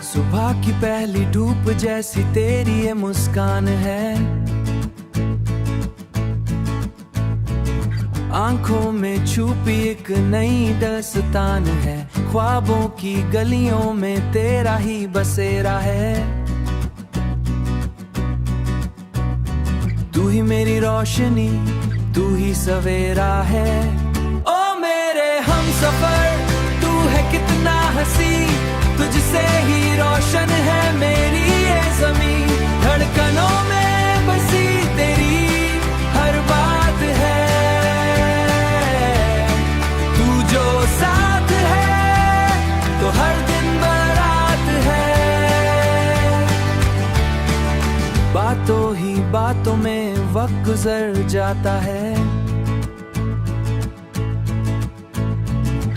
सुबह की पहली धूप जैसी तेरी ये मुस्कान है, आंखों में छुपी एक नई दास्तान है, ख्वाबों की गलियों में तेरा ही बसेरा है। तू ही मेरी रोशनी, तू ही सवेरा है। ओ मेरे हमसफर, तू है कितना हंसी, तुझसे ही रोशन है मेरी ये ज़मीं। धड़कनों में बसी तेरी हर बात है, तू जो साथ है तो हर दिन बारात है। बातों ही बातों में वक्त गुजर जाता है,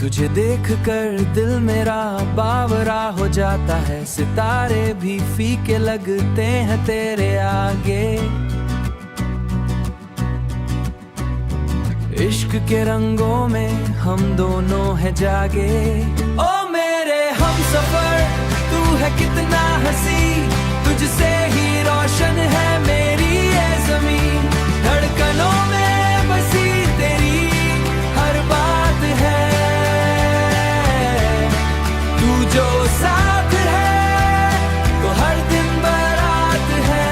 तुझे देखकर दिल मेरा बावरा हो जाता है। सितारे भी फीके लगते हैं तेरे आगे, इश्क के रंगों में हम दोनों हैं जागे। ओ मेरे हमसफर, तू है कितना हंसी, तुझसे ही रोशन है मेरी ये ज़मीं। धड़कनों में बसी तेरी हर बात है, जो साथ है तो हर दिन बारात है।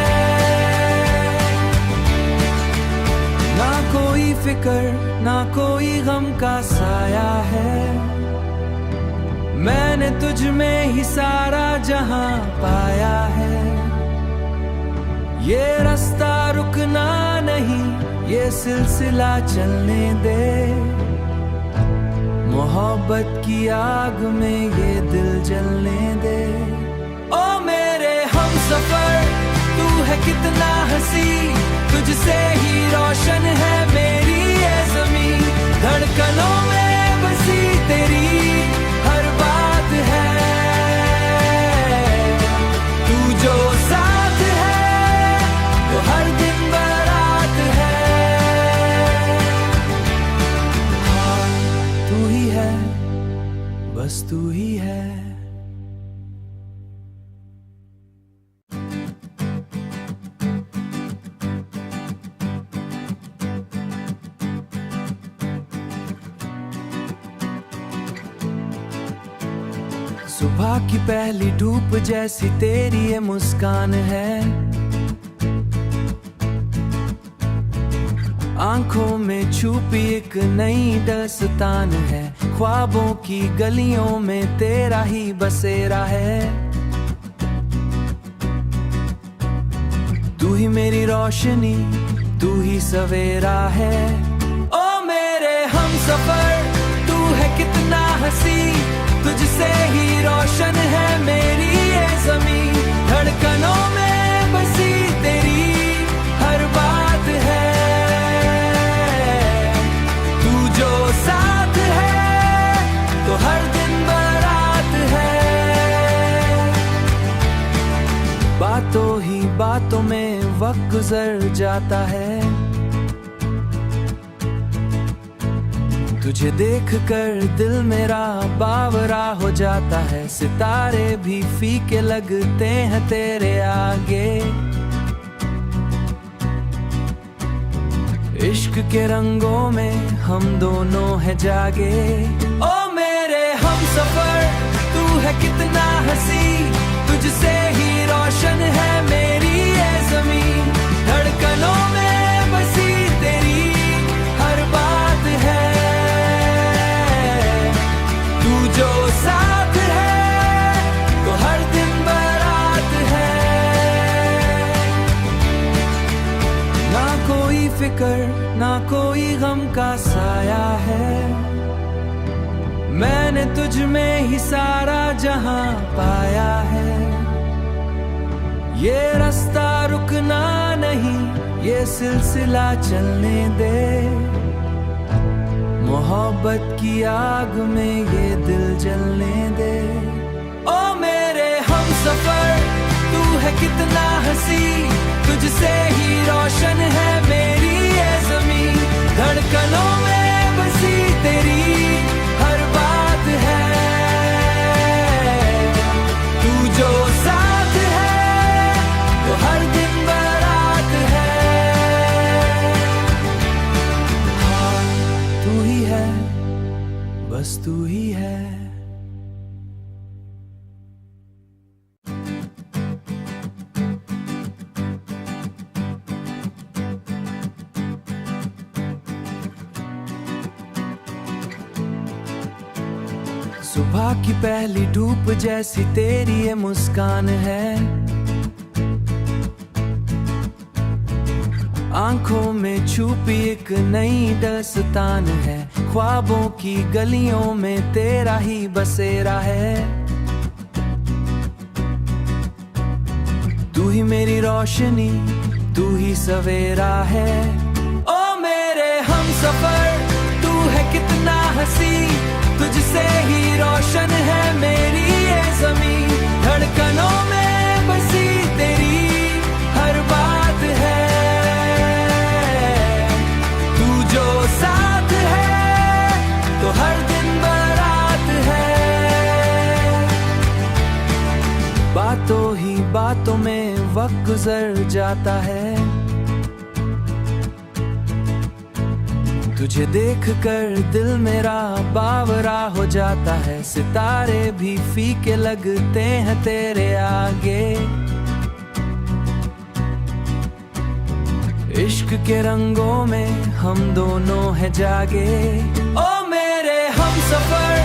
ना कोई फिक्र ना कोई गम का साया है, मैंने तुझ में ही सारा जहां पाया है। ये रास्ता रुकना नहीं, ये सिलसिला चलने दे, मोहब्बत की आग में ये दिल जलने दे। ओ मेरे हमसफर, तू है कितना हंसी, तुझसे ही रोशन है मेरी ये ज़मीं। धड़कनों में बसी तेरी हर बात है, तू जो साथ है तो हर दिन बारात है। तू ही है, बस तू ही है। सुबह की पहली धूप जैसी तेरी ये मुस्कान है, आंखों में छुपी एक नई दास्तान है, ख्वाबों की गलियों में तेरा ही बसेरा है। तू ही मेरी रोशनी, तू ही सवेरा है। ओ मेरे हमसफर, तू है कितना हंसी, तुझसे ही रोशन है मेरी ये ज़मीं। धड़कनों में बसी तेरी हर बात है, जो साथ है तो हर दिन बारात है। बातों ही बातों में वक्त गुजर जाता है, तुझे देखकर दिल मेरा बावरा हो जाता है। सितारे भी फीके लगते हैं तेरे आगे, इश्क के रंगों में हम दोनों हैं जागे। ओ मेरे हमसफर, तू है कितना हंसी, तुझसे ही रोशन है मेरी ये ज़मीं। धड़कनों में बसी तेरी हर बात है, तू जो साथ है तो हर दिन बारात है। ना कोई फिक्र ना कोई गम का साया है, मैंने तुझ में ही सारा जहां पाया है। ये रास्ता रुकना नहीं, ये सिलसिला चलने दे, मोहब्बत की आग में ये दिल जलने दे। ओ मेरे हमसफर, तू है कितना हंसी, तुझसे ही रोशन है मेरी ये ज़मीं। धड़कनों में बसी तेरी हर बात है, तू जो सुबह की पहली धूप जैसी तेरी ये मुस्कान है, आंखों में छुपी एक नई दास्तान है, ख्वाबों की गलियों में तेरा ही बसेरा है। तू ही मेरी रोशनी, तू ही सवेरा है। ओ मेरे हमसफर, तू है कितना हंसी, तुझसे ही रोशन है मेरी ये ज़मीं। धड़कनों में बसी तेरी हर बात है, तू जो साथ है तो हर दिन बारात है। बातों ही बातों में वक्त गुजर जाता है, तुझे देखकर दिल मेरा बावरा हो जाता है। सितारे भी फीके लगते हैं तेरे आगे, इश्क के रंगों में हम दोनों है जागे। ओ मेरे हमसफर,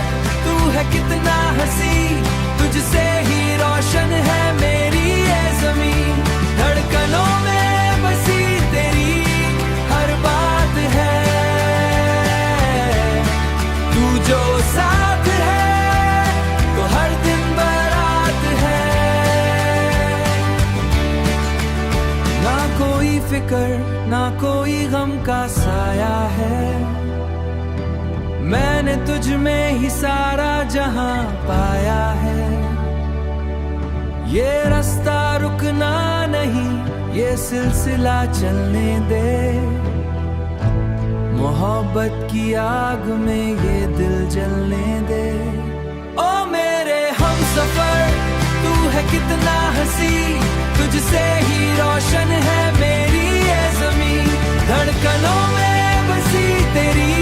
तू है कितना हंसी, तुझसे ही रोशन है मेरी ये ज़मीं। धड़कनों में बसी तेरी हर बात है, जो साथ है तो हर दिन बारात है। ना कोई फिक्र ना कोई गम का साया है, मैंने तुझ में ही सारा जहां पाया है। ये रास्ता रुकना नहीं, ये सिलसिला चलने दे, मोहब्बत की आग में ये दिल जलने दे। ओ मेरे हमसफर, तू है कितना हंसी, तुझसे ही रोशन है मेरी ये ज़मीं। धड़कनों में बसी तेरी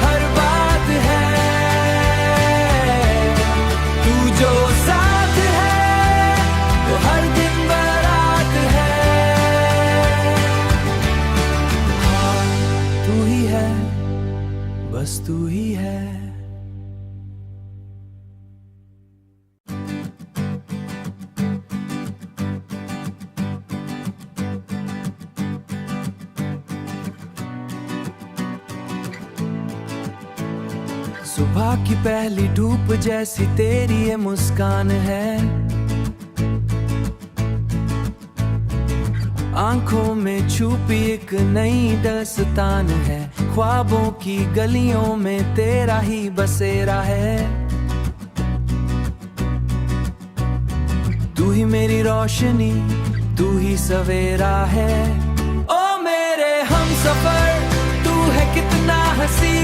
हर बात है, तू जो साथ है तो हर दिन बारात है। तू ही है, बस तू ही है। सुबह की पहली धूप जैसी तेरी ये मुस्कान है, आंखों में छुपी एक नई दास्तान है, ख्वाबों की गलियों में तेरा ही बसेरा है। तू ही मेरी रोशनी, तू ही सवेरा है। ओ मेरे हमसफर, तू है कितना हंसी,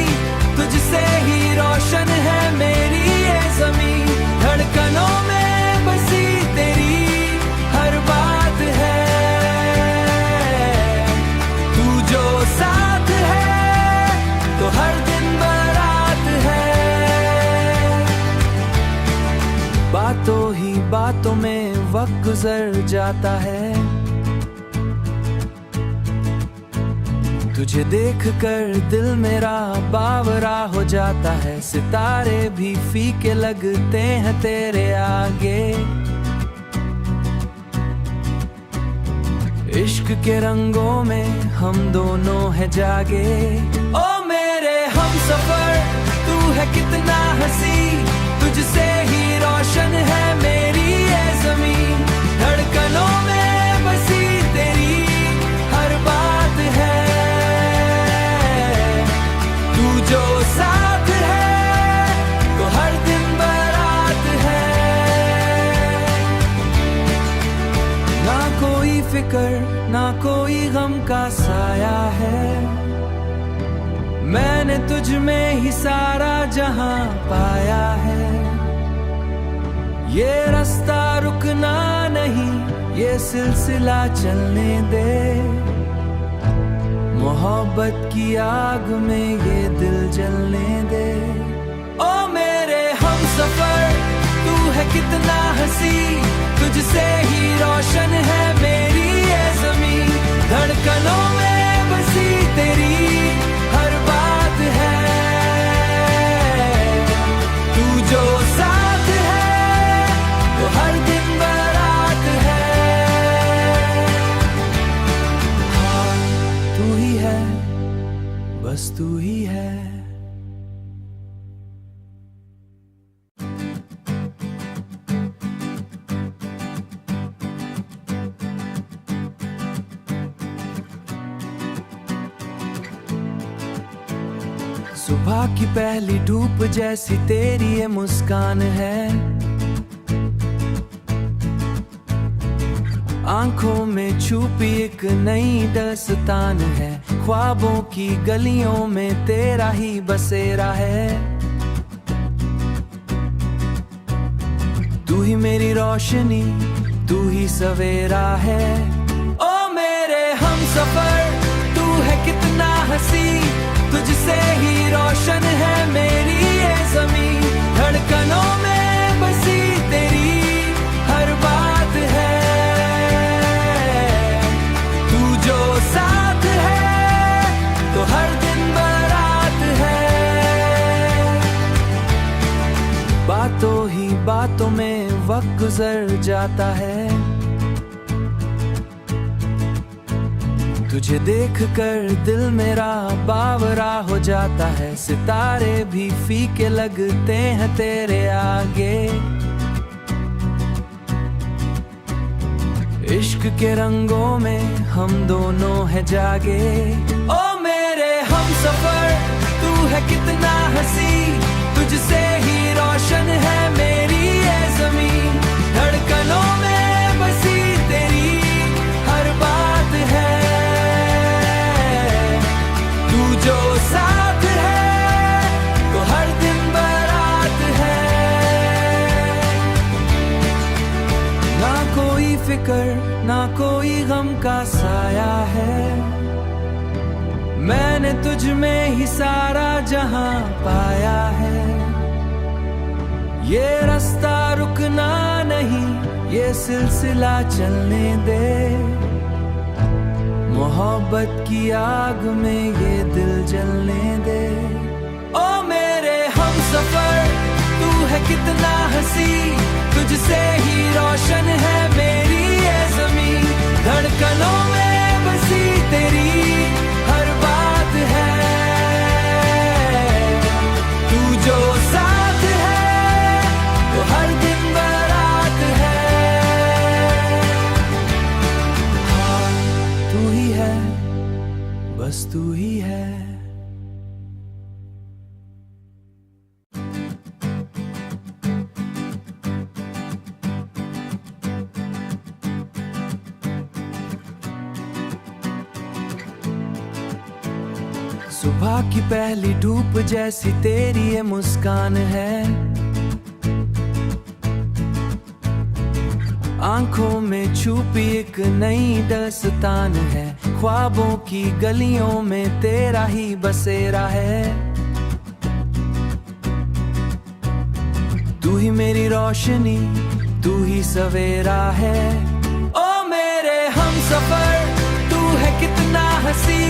तुझसे ही रोशन है मेरी ये ज़मीं। धड़कनों में बसी तेरी हर बात है, जो साथ है तो हर दिन बारात है। बातों ही बातों में वक्त गुजर जाता है, तुझे देखकर दिल मेरा बावरा हो जाता है। सितारे भी फीके लगते हैं तेरे आगे, इश्क के रंगों में हम दोनों है जागे। ओ मेरे हमसफर, तू है कितना हंसी, तुझसे ही रोशन है मेरी ये ज़मीं। धड़कनों में बसी तेरी हर बात है, तू जो साथ है तो हर दिन बारात है। ना कोई फिक्र ना कोई गम का साया है, मैंने तुझ में ही सारा जहां पाया है। ये रास्ता रुकना नहीं, ये सिलसिला चलने दे, मोहब्बत की आग में ये दिल जलने दे। ओ मेरे हमसफर, तू है कितना हंसी, तुझसे ही रोशन है मेरी ये ज़मीं। धड़कनों में बसी तेरी हर बात है, तू जो बस तू ही है। सुबह की पहली धूप जैसी तेरी ये मुस्कान है, आंखों में छुपी एक नई दास्तान है, ख्वाबों की गलियों में तेरा ही बसेरा है। तू ही मेरी रोशनी, तू ही सवेरा है। ओ मेरे हमसफर, तू है कितना हंसी, तुझसे ही रोशन है मेरी ये ज़मीं। धड़कनों में बसी तेरी हर बात है, तू जो साथ है तो हर दिन बारात है। बातों ही बातों में वक्त गुजर जाता है, तुझे देखकर दिल मेरा बावरा हो जाता है। सितारे भी फीके लगते हैं तेरे आगे, इश्क के रंगों में हम दोनों है जागे। ओ मेरे हमसफर, तू है कितना हंसी, तुझसे ही रोशन है मेरी ये ज़मीं। धड़कनों में बसी तेरी हर बात है, जो साथ है तो हर दिन बारात है। ना कोई फिक्र ना कोई गम का साया है, मैंने तुझ में ही सारा जहां पाया है। ये रास्ता रुकना नहीं, ये सिलसिला चलने दे, मोहब्बत की आग में ये दिल जलने दे। ओ मेरे हमसफर, तू है कितना हंसी, तुझसे ही रोशन है मेरी ये ज़मीं। धड़कनों में बसी तेरी हर बात है, तू जो साथ है तो हर दिन बारात है। तू ही है, बस तू ही है। सुबह की पहली धूप जैसी तेरी ये मुस्कान है, आंखों में छुपी एक नई दास्तान है, ख्वाबों की गलियों में तेरा ही बसेरा है। तू ही मेरी रोशनी, तू ही सवेरा है। ओ मेरे हमसफर, तू है कितना हंसी,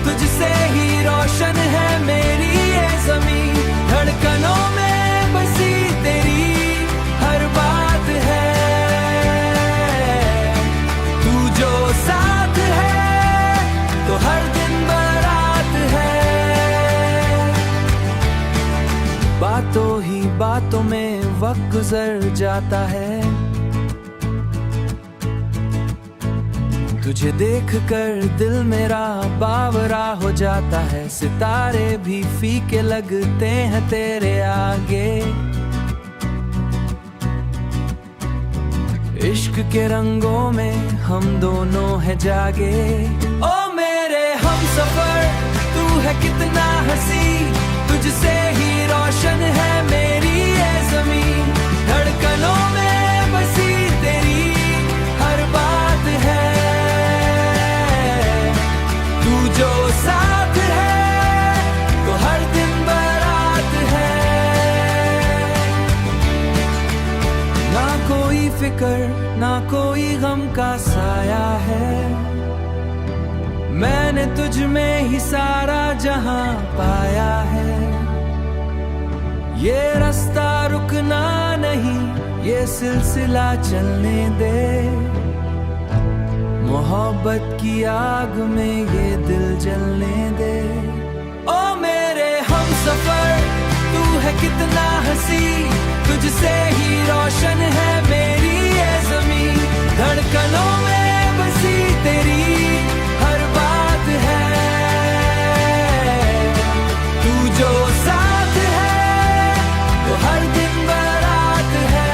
तुझसे ही रोशन है मेरी ये ज़मीं। धड़कनों में बसी तेरी हर बात है, जो साथ है तो हर दिन बारात है। बातों ही बातों में वक्त गुजर जाता है, तुझे देखकर दिल मेरा बावरा हो जाता है। सितारे भी फीके लगते हैं तेरे आगे, इश्क के रंगों में हम दोनों है जागे। ओ मेरे हमसफर, तू है कितना हंसी, तुझसे ही रोशन है मेरी ये ज़मीं। धड़कनों में बसी तेरी हर बात है, तू जो साथ है तो हर दिन बारात है। ना कोई फिक्र ना कोई गम का साया है, मैंने तुझ में ही सारा जहां पाया है। ये रास्ता रुकना नहीं, ये सिलसिला चलने दे, मोहब्बत की आग में ये दिल जलने दे। ओ मेरे हमसफर तू है कितना हंसी, तुझसे ही रोशन है मेरी ये ज़मीं। धड़कनों में बसी तेरी हर बात है, तू जो साथ है तो हर दिन बारात है।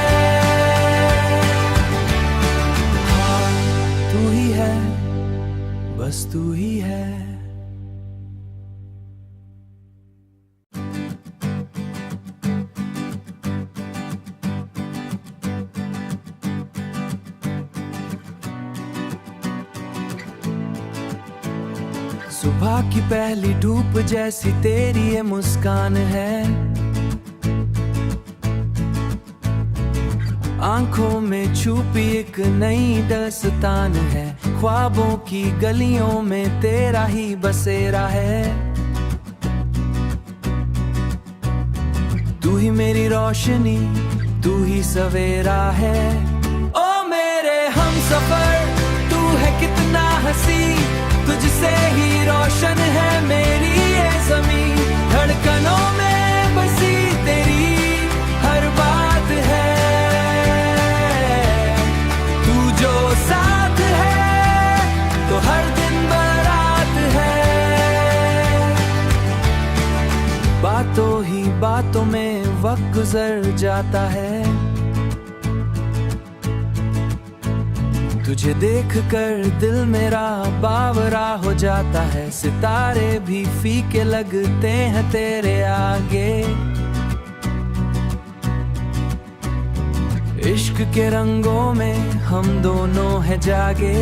हाँ तू ही है, बस तू ही है। सुबह की पहली धूप जैसी तेरी ये मुस्कान है, आंखों में छुपी एक नई दास्तान है। ख्वाबों की गलियों में तेरा ही बसेरा है, तू ही मेरी रोशनी, तू ही सवेरा है। ओ मेरे हमसफर तू है कितना हंसी, तुझसे ही रोशन है मेरी ये ज़मीं। धड़कनों में बसी तेरी हर बात है, तू जो साथ है तो हर दिन बारात है। बातों ही बातों में वक्त गुजर जाता है, तुझे देखकर दिल मेरा बावरा हो जाता है। सितारे भी फीके लगते हैं तेरे आगे, इश्क के रंगों में हम दोनों हैं जागे।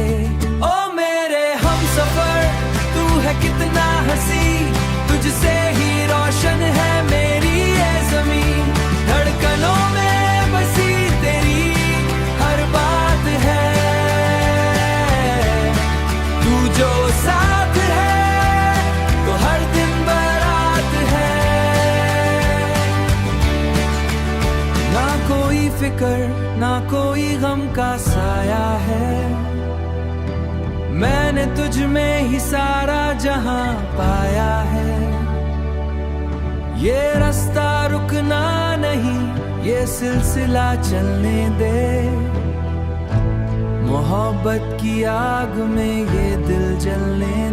ओ मेरे हमसफर तू है कितना हंसी, तुझसे ही रोशन है मेरी ये ज़मीं। धड़कनों में बसी तेरी हर बात है, जो साथ है तो हर दिन बारात है। ना कोई फिक्र ना कोई गम का साया है, मैंने तुझ में ही सारा जहां पाया है। ये रास्ता रुकना नहीं, ये सिलसिला चलने दे, मोहब्बत की आग में ये दिल जलने